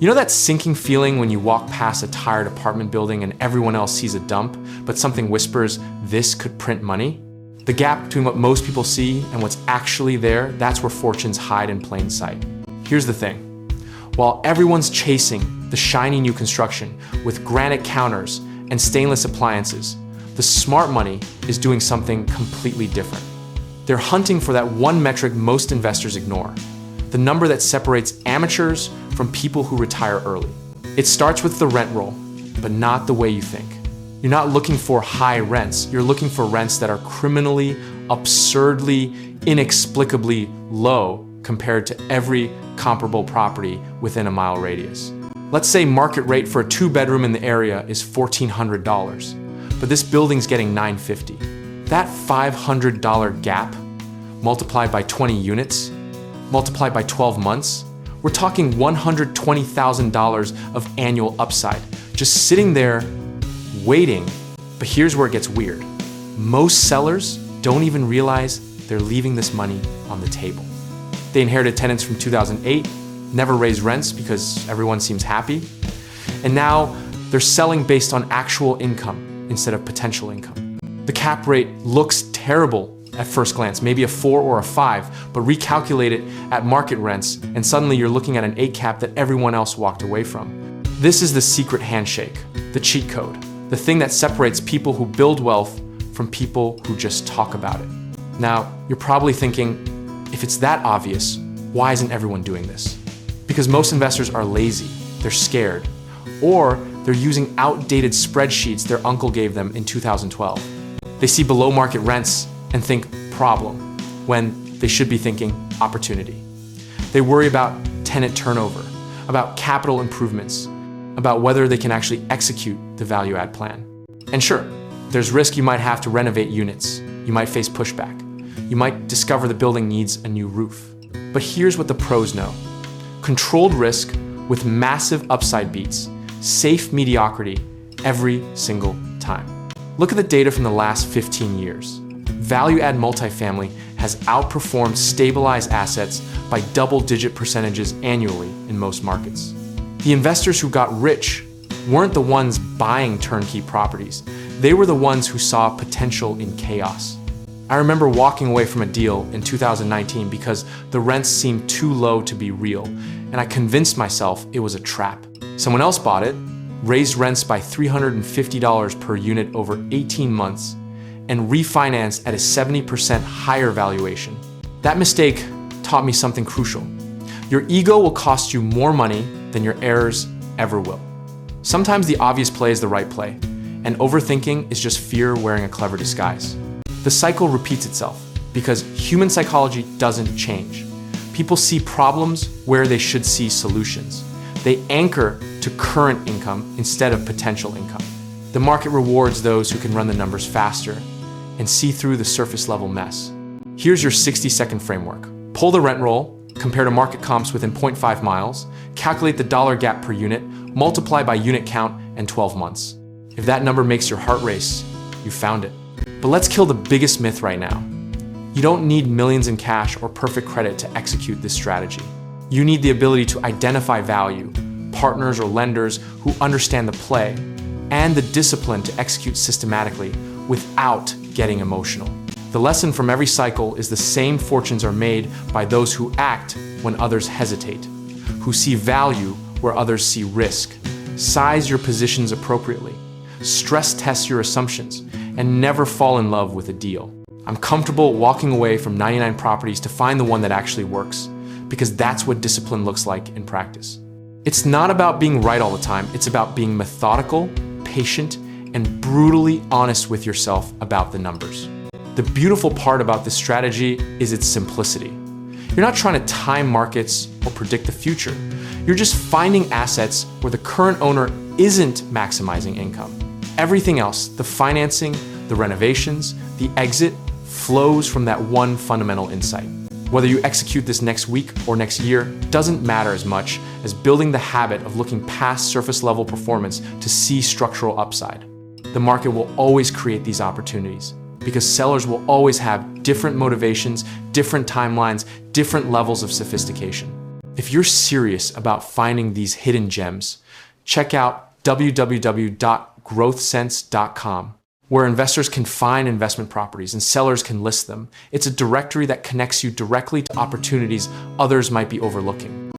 You know that sinking feeling when you walk past a tired apartment building and everyone else sees a dump, but something whispers, this could print money? The gap between what most people see and what's actually there, that's where fortunes hide in plain sight. Here's the thing. While everyone's chasing the shiny new construction with granite counters and stainless appliances, the smart money is doing something completely different. They're hunting for that one metric most investors ignore, the number that separates amateurs from people who retire early. It starts with the rent roll, but not the way you think. You're not looking for high rents, you're looking for rents that are criminally, absurdly, inexplicably low compared to every comparable property within a mile radius. Let's say market rate for a 2-bedroom in the area is $1,400, but this building's getting $950. That $500 gap, multiplied by 20 units, multiplied by 12 months, we're talking $120,000 of annual upside, just sitting there waiting. But here's where it gets weird. Most sellers don't even realize they're leaving this money on the table. They inherited tenants from 2008, never raised rents because everyone seems happy, and now they're selling based on actual income instead of potential income. The cap rate looks terrible at first glance, maybe a 4 or a 5, but recalculate it at market rents, and suddenly you're looking at an 8 cap that everyone else walked away from. This is the secret handshake, the cheat code, the thing that separates people who build wealth from people who just talk about it. Now, you're probably thinking, if it's that obvious, why isn't everyone doing this? Because most investors are lazy, they're scared, or they're using outdated spreadsheets their uncle gave them in 2012. They see below market rents and think problem, when they should be thinking opportunity. They worry about tenant turnover, about capital improvements, about whether they can actually execute the value add plan. And sure, there's risk. You might have to renovate units. You might face pushback. You might discover the building needs a new roof. But here's what the pros know. Controlled risk with massive upside beats, safe mediocrity every single time. Look at the data from the last 15 years. Value-add multifamily has outperformed stabilized assets by double-digit percentages annually in most markets. The investors who got rich weren't the ones buying turnkey properties. They were the ones who saw potential in chaos. I remember walking away from a deal in 2019 because the rents seemed too low to be real, and I convinced myself it was a trap. Someone else bought it, raised rents by $350 per unit over 18 months, and refinanced at a 70% higher valuation. That mistake taught me something crucial. Your ego will cost you more money than your errors ever will. Sometimes the obvious play is the right play, and overthinking is just fear wearing a clever disguise. The cycle repeats itself because human psychology doesn't change. People see problems where they should see solutions. They anchor to current income instead of potential income. The market rewards those who can run the numbers faster and see through the surface level mess. Here's your 60-second framework. Pull the rent roll, compare to market comps within 0.5 miles, calculate the dollar gap per unit, multiply by unit count and 12 months. If that number makes your heart race, you found it. But let's kill the biggest myth right now. You don't need millions in cash or perfect credit to execute this strategy. You need the ability to identify value, partners or lenders who understand the play, and the discipline to execute systematically without getting emotional. The lesson from every cycle is the same fortunes are made by those who act when others hesitate, who see value where others see risk. Size your positions appropriately, stress test your assumptions, and never fall in love with a deal. I'm comfortable walking away from 99 properties to find the one that actually works, because that's what discipline looks like in practice. It's not about being right all the time, it's about being methodical, patient, and brutally honest with yourself about the numbers. The beautiful part about this strategy is its simplicity. You're not trying to time markets or predict the future. You're just finding assets where the current owner isn't maximizing income. Everything else, the financing, the renovations, the exit, flows from that one fundamental insight. Whether you execute this next week or next year doesn't matter as much as building the habit of looking past surface level performance to see structural upside. The market will always create these opportunities because sellers will always have different motivations, different timelines, different levels of sophistication. If you're serious about finding these hidden gems, check out www.growthsense.com, where investors can find investment properties and sellers can list them. It's a directory that connects you directly to opportunities others might be overlooking.